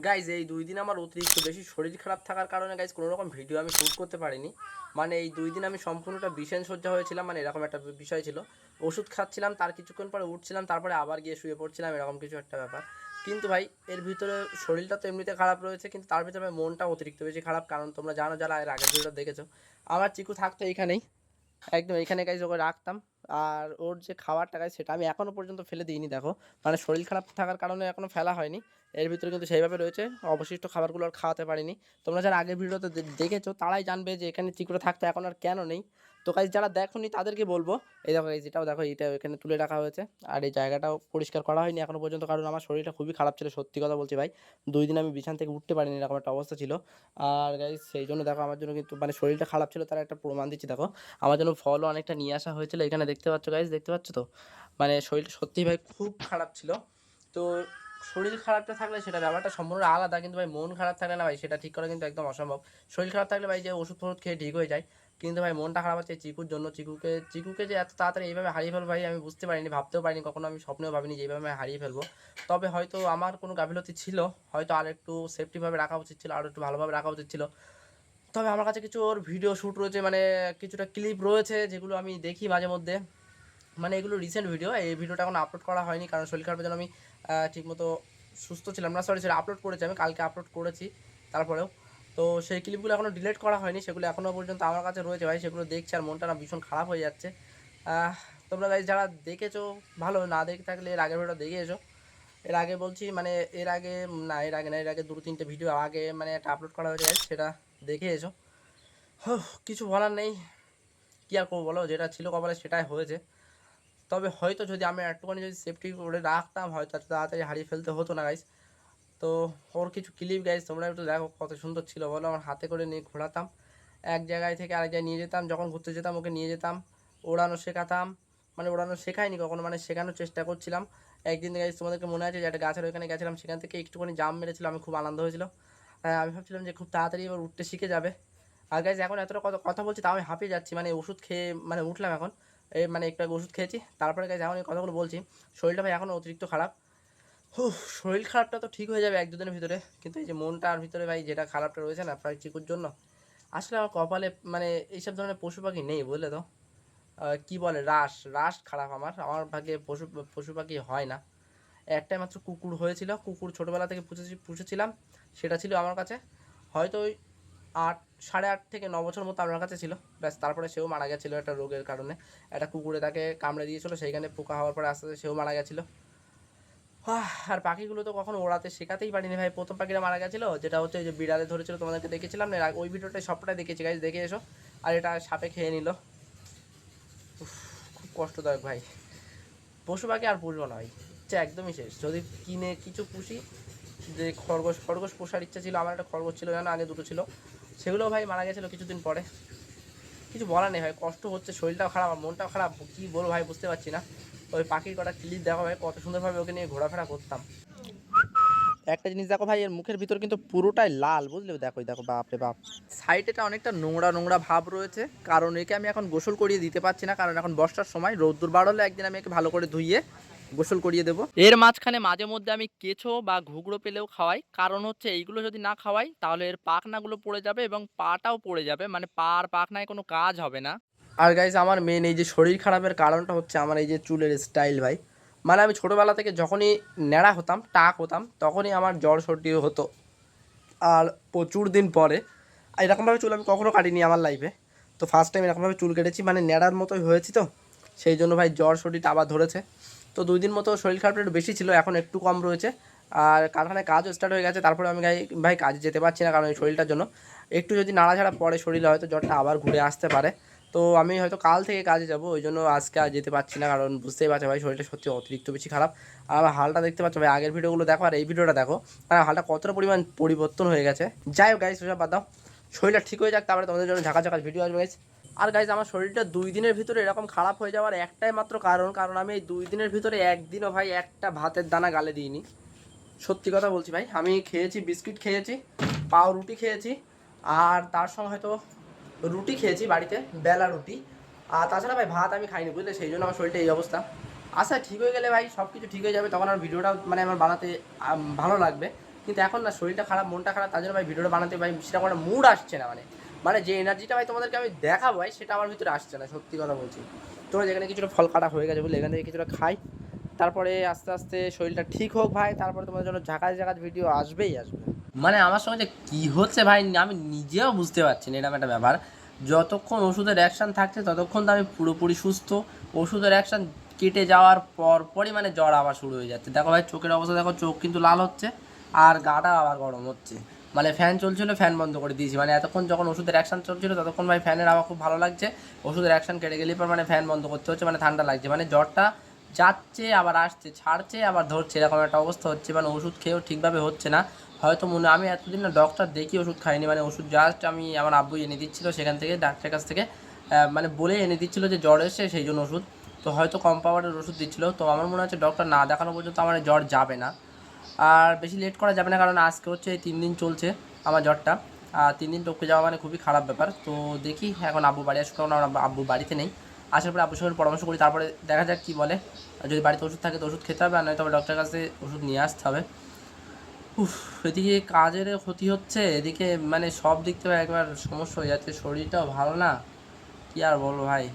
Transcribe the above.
Guys এই 2 দিন আমার অতিরিক্ত বেশি শরীর খারাপ থাকার কারণে গাইজ কোনো রকম ভিডিও আমি শ্যুট করতে পারিনি। মানে এই 2 দিন আমি সম্পূর্ণটা বিষেণ শয্যা হয়েছিলাম, মানে এরকম একটা বিষয় ছিল। ওষুধ খাচ্ছিলাম, তার কিছুক্ষণ পরে উঠছিলাম, তারপরে আবার গিয়ে শুয়ে পড়ছিলাম, এরকম কিছু একটা ব্যাপার। কিন্তু ভাই এর ভিতরে শরীরটা তো এমনিতে খারাপ রয়েছে, কিন্তু তার ভিতরে ভাই মনটা অতিরিক্ত বেশি খারাপ। কারণ তোমরা জানো যারা এর আগের ভিডিওটা দেখেছো, আমার চিকু থাকতো এইখানেই, একদম এখানে গাইজ ওকে রাখতাম। আর ওর যে খাবারটা গাইজ সেটা আমি এখনও পর্যন্ত ফেলে দিইনি, দেখো। মানে শরীর খারাপ থাকার কারণে এখনও ফেলা হয়নি। এর ভিতরে কিন্তু সেইভাবে রয়েছে, অবশিষ্ট খাবারগুলো আর খাওয়াতে পারিনি। তোমরা যারা আগের ভিডিওতে দেখেছো তারাই জানবে যে এখানে চিকুটা থাকতো, এখন আর কেন নেই। তো গাইজ যারা দেখোনি তাদেরকে বলবো, এই দেখো এই যেটাও দেখো, এইটা এখানে তুলে রাখা হয়েছে। আর এই জায়গাটাও পরিষ্কার করা হয়নি এখনও পর্যন্ত, কারণ আমার শরীরটা খুবই খারাপ ছিল, সত্যি কথা বলছি ভাই। 2 দিন আমি বিছানা থেকে উঠতে পারিনি, এরকম একটা অবস্থা ছিল। আর গাইজ সেই জন্য দেখো আমার জন্য কিন্তু মানে শরীরটা খারাপ ছিল, তার একটা প্রমাণ দিচ্ছি দেখো। আমার জন্য ফলও অনেকটা নিয়ে আসা হয়েছিল, এখানে দেখতে পাচ্ছ গাইজ, দেখতে পাচ্ছ তো। মানে শরীরটা সত্যিই ভাই খুব খারাপ ছিল। তো শরীর খারাপটা থাকলে সেটা ব্যাপারটা সম্পূর্ণ আলাদা, কিন্তু ভাই মন খারাপ থাকলে না ভাই সেটা ঠিক করা কিন্তু একদম অসম্ভব। শরীর খারাপ থাকলে ভাই যে ওষুধ ফষুধ খেয়ে ঠিক হয়ে যায়, কিন্তু ভাই মনটা খারাপ হচ্ছে চিকুর জন্য। চিকুকে যে এত তাড়াতাড়ি এইভাবে হারিয়ে ফেলবো ভাই আমি বুঝতে পারিনি, ভাবতেও পারিনি, কখনো আমি স্বপ্নেও ভাবিনি যে এইভাবে আমি হারিয়ে ফেলবো। তবে হয়তো আমার কোনো গাফিলতি ছিল, হয়তো আর একটু সেফটিভাবে রাখা উচিত ছিল, আর একটু ভালোভাবে রাখা উচিত ছিল। তবে আমার কাছে কিছু ওর ভিডিও শ্যুট রয়েছে, মানে কিছুটা ক্লিপ রয়েছে যেগুলো আমি দেখি মাঝে মধ্যে। মানে এগুলো রিসেন্ট ভিডিও, এই ভিডিওটা এখন আপলোড করা হয়নি কারণ শরীর খারাপের জন্য আমি ঠিকমতো সুস্থ ছিলাম না। সরি সরি, আপলোড করেছি আমি, কালকে আপলোড করেছি তারপরেও। তো সেই ক্লিপগুলো এখনও ডিলিট করা হয়নি, সেগুলো এখনও পর্যন্ত আমার কাছে রয়েছে ভাই, সেগুলো দেখছি আর মনটা না ভীষণ খারাপ হয়ে যাচ্ছে। তোমরা গাইজ যারা দেখেছো ভালো, না দেখে থাকলে এর আগের ভিডিও দেখে এসো। এর আগে বলছি মানে এর আগে না, এর আগে না, এর আগে 2-3টে ভিডিও আগে মানে একটা আপলোড করা হয়েছে guys, সেটা দেখে এসো। কিছু বলার নেই, কী আর করবো বলো, যেটা ছিল কপালে সেটাই হয়েছে। তবে হয়তো যদি আমি একটুখানি যদি সেফটি করে রাখতাম, হয়তো এত তাড়াতাড়ি হারিয়ে ফেলতে হতো না গাইস। তো ওর কিছু ক্লিপ গাইস তোমরা একটু দেখো, কত সুন্দর ছিল বলো। আমার হাতে করে নিয়ে ঘোরাতাম, এক জায়গায় থেকে আরেক জায়গায় নিয়ে যেতাম, যখন ঘুরতে যেতাম ওকে নিয়ে যেতাম, ওড়ানো শেখাতাম। মানে ওড়ানো শেখায়নি কখনো, মানে শেখানোর চেষ্টা করছিলাম। একদিন গাইস তোমাদেরকে মনে আছে যে একটা গাছের ওইখানে গেছিলাম, সেখান থেকে একটুখানি জাম্প মেরেছিল, আমি খুব আনন্দ হয়েছিল। আমি ভাবছিলাম যে খুব তাড়াতাড়ি এবার উঠতে শিখে যাবে। আর গাইজ এখন এতটা কথা বলছি তাও আমি হাঁপিয়ে যাচ্ছি, মানে ওষুধ খেয়ে মানে উঠলাম এখন। এই মানে একটু আগে ওষুধ খেয়েছি, তারপরে গাইজ এখন এই কথাগুলো বলছি। শরীরটা ভাই এখনও অতিরিক্ত খারাপ। শরীর খারাপটা তো ঠিক হয়ে যাবে 1-2 দিনের ভিতরে, কিন্তু এই যে মনটার ভিতরে ভাই যেটা খারাপটা রয়েছে না প্রায় চিকুর জন্য, আসলে আমার কপালে মানে এইসব ধরনের পশু পাখি নেই, বুঝলে তো। কি বলে, রাস রাস খারাপ, আমার আমার ভাগ্যে পশু পশু পাখি হয় না। একটাই মাত্র কুকুর হয়েছিল, কুকুর ছোটোবেলা থেকে পুষেছিলাম, সেটা ছিল আমার কাছে। হয়তো ওই 8, 8.5 থেকে 9 বছর মতো আমার কাছে ছিল, ব্যাস। তারপরে সেও মারা গেছিলো একটা রোগের কারণে, একটা কুকুরে তাকে কামড়ে দিয়েছিলো, সেইখানে পোকা হওয়ার পরে আস্তে আস্তে সেও মারা গেছিলো। আর পাখিগুলো তো কখনো ওড়াতে শেখাতেই পারিনি ভাই। প্রথম পাখিটা মারা গেছিলো যেটা হচ্ছে ওই যে বিড়ালে ধরেছিল, তোমাদেরকে দেখেছিলাম না, ওই ভিডিওটাই সবটাই দেখেছি গাইজ, দেখে এসো। আর এটা সাপে খেয়ে নিল। খুব কষ্টদায়ক ভাই। পশু পাখি আর পুষবো না ভাই, ইচ্ছা একদমই শেষ। যদি কিনে কিছু পুষি, যে খরগোশ খরগোশ পোষার ইচ্ছা ছিল আমার, একটা খরগোশ ছিল জানো, আগে দুটো ছিল, সেগুলোও ভাই মারা গেছিলো কিছুদিন পরে। কিছু বলার নেই ভাই, কষ্ট হচ্ছে, শরীরটাও খারাপ আর মনটাও খারাপ, কী বলবো ভাই বুঝতে পারছি না। ওই পাখির কটা ক্লিপ দেখো ভাই, কত সুন্দরভাবে ওকে নিয়ে ঘোরাফেরা করতাম। একটা জিনিস দেখো ভাই, এর মুখের ভিতর কিন্তু পুরোটাই লাল, বুঝলে, দেখো দেখো, বাপ রে বাপ। সাইডেটা অনেকটা নোংরা নোংরা ভাব রয়েছে, কারণ একে আমি এখন গোসল করিয়ে দিতে পারছি না, কারণ এখন বর্ষার সময়, রোদ্দুর বার হলে একদিন আমি একে ভালো করে ধুইয়ে গোসল করিয়ে দেবো। এর মাঝখানে মাঝে মধ্যে আমি কেঁচো বা ঘুগড়ো পেলেও খাওয়াই, কারণ হচ্ছে এইগুলো যদি না খাওয়াই তাহলে এর পাখনাগুলো পড়ে যাবে এবং পাটাও পড়ে যাবে, মানে পা আর পাখনায় কোনো কাজ হবে না। আর গাইজ আমার মেন এই যে শরীর খারাপের কারণটা হচ্ছে আমার এই যে চুলের স্টাইল ভাই। মানে আমি ছোটোবেলা থেকে যখনই ন্যাড়া হতাম, টাক হতাম, তখনই আমার জ্বর সর্দি হতো। আর প্রচুর দিন পরে এরকমভাবে চুল আমি কখনও কাটিনি আমার লাইফে। তো ফার্স্ট টাইম এরকমভাবে চুল কেটেছি, মানে ন্যাড়ার মতোই হয়েছি, তো সেই জন্য ভাই জ্বর শরীরটা আবার ধরেছে। তো 2 দিন মতো শরীর খারাপটা একটু বেশি ছিল, এখন একটু কম রয়েছে। আর কারখানায় কাজও স্টার্ট হয়ে গেছে, তারপরে আমি ভাই কাজে যেতে পারছি না, কারণ এই শরীরটার জন্য। একটু যদি নাড়াঝাড়া পড়ে শরীরে, হয়তো জ্বরটা আবার ঘুরে আসতে পারে। তো আমি হয়তো কাল থেকে কাজে যাব, ওই জন্য আজকে আর যেতে পারছি না, কারণ বুঝতেই পারছো ভাই শরীরটা সত্যি অতিরিক্ত বেশি খারাপ। আর আমার হালটা দেখতে পাচ্ছ ভাই, আগের ভিডিওগুলো দেখো আর এই ভিডিওটা দেখো, আর হালটা কতটা পরিমাণ পরিবর্তন হয়ে গেছে। যাই হোক গাইস, ওসব বাদ দাও, শরীরটা ঠিক হয়ে যাক, তারপরে তোমাদের জন্য ঝাঁকা ঝাঁকা ভিডিও আসবে গাইস। আর গাইজ আমার শরীরটা 2 দিনের ভিতরে এরকম খারাপ হয়ে যাওয়ার একটাই মাত্র কারণ আমি এই 2 দিনের ভিতরে একদিনও ভাই একটা ভাতের দানা গালে দিইনি। সত্যি কথা বলছি ভাই, আমি খেয়েছি বিস্কিট খেয়েছি, পাউরুটি খেয়েছি, আর তার সঙ্গে হয়তো রুটি খেয়েছি বাড়িতে, বেলা রুটি। আর তাছাড়া ভাই ভাত আমি খাইনি, বুঝলে, সেই জন্য আমার শরীরটা এই অবস্থা। আশা ঠিক হয়ে গেলে ভাই সব কিছু ঠিক হয়ে যাবে, তখন আর ভিডিওটা মানে আমার বানাতে ভালো লাগবে। কিন্তু এখন না শরীরটা খারাপ, মনটা খারাপ, তার জন্য ভাই ভিডিওটা বানাতে ভাই সেটা কোনো মুড আসছে না, মানে যে এনার্জিটা ভাই তোমাদেরকে আমি দেখাবো ভাই সেটা আমার ভিতরে আসছে না, সত্যি কথা বলছি। তোমরা যেখানে কিছুটা ফল কাটা হয়ে গেছে বলে এখান থেকে কিছুটা খাই, তারপরে আস্তে আস্তে শরীরটা ঠিক হোক ভাই, তারপরে তোমাদের জন্য ঝাঁকাস ঝাঁকাস ভিডিও আসবেই আসবে। মানে আমার সঙ্গে যে কী হচ্ছে ভাই আমি নিজেও বুঝতে পারছি না, এরকম একটা ব্যাপার। যতক্ষণ ওষুধের অ্যাকশান থাকছে ততক্ষণ তো আমি পুরোপুরি সুস্থ, ওষুধের অ্যাকশান কেটে যাওয়ার পরই মানে জ্বর আবার শুরু হয়ে যাচ্ছে। দেখো ভাই চোখের অবস্থা দেখো, চোখ কিন্তু লাল হচ্ছে আর গাটা আবার গরম হচ্ছে। মানে ফ্যান চলছিল, ফ্যান বন্ধ করে দিয়েছি, মানে এতক্ষণ যখন ওষুধের অ্যাকশান চলছিল ততক্ষণ ভাই ফ্যানের হাওয়া খুব ভালো লাগছে, ওষুধের অ্যাকশান কেটে গেলে পর মানে ফ্যান বন্ধ করতে হচ্ছে, মানে ঠান্ডা লাগছে, মানে জ্বরটা যাচ্ছে আবার আসছে, ছাড়ছে আবার ধরছে, এরকম একটা অবস্থা হচ্ছে। মানে ওষুধ খেয়েও ঠিকভাবে হচ্ছে না। হয়তো আমি এতদিন না ডক্টর দেখি ওষুধ খাইনি, মানে ওষুধ জাস্ট আমি আমার আব্বু এনে দিচ্ছিলো সেখান থেকে, ডাক্তারের কাছ থেকে মানে বলে এনে দিচ্ছিলো যে জ্বর এসে সেই জন্য ওষুধ, তো হয়তো কম পাওয়ারের ওষুধ দিচ্ছিলো। তো আমার মনে হচ্ছে ডক্টর না দেখানো পর্যন্ত আমার জ্বর যাবে না, আর বেশি লেট করা যাবে না, কারণ আজকে হচ্ছে এই 3 দিন চলছে আমার জ্বরটা, আর 3 দিন টপকে যাওয়া মানে খুবই খারাপ ব্যাপার। তো দেখি এখন আব্বু বাড়ি আসুক, কারণ আমার আব্বু বাড়িতে নেই, আসার পরে আব্বুর সঙ্গে পরামর্শ করি, তারপরে দেখা যাক কী বলে। যদি বাড়িতে ওষুধ থাকে তো ওষুধ খেতে হবে, আর নয়তো আবার ডক্টরের কাছে ওষুধ নিয়ে আসতে হবে। উফ, এদিকে কাজের ক্ষতি হচ্ছে, এদিকে মানে সব দিক থেকে একবার সমস্যা হয়ে যাচ্ছে, শরীরটাও ভালো না, কি আর বলবো ভাই।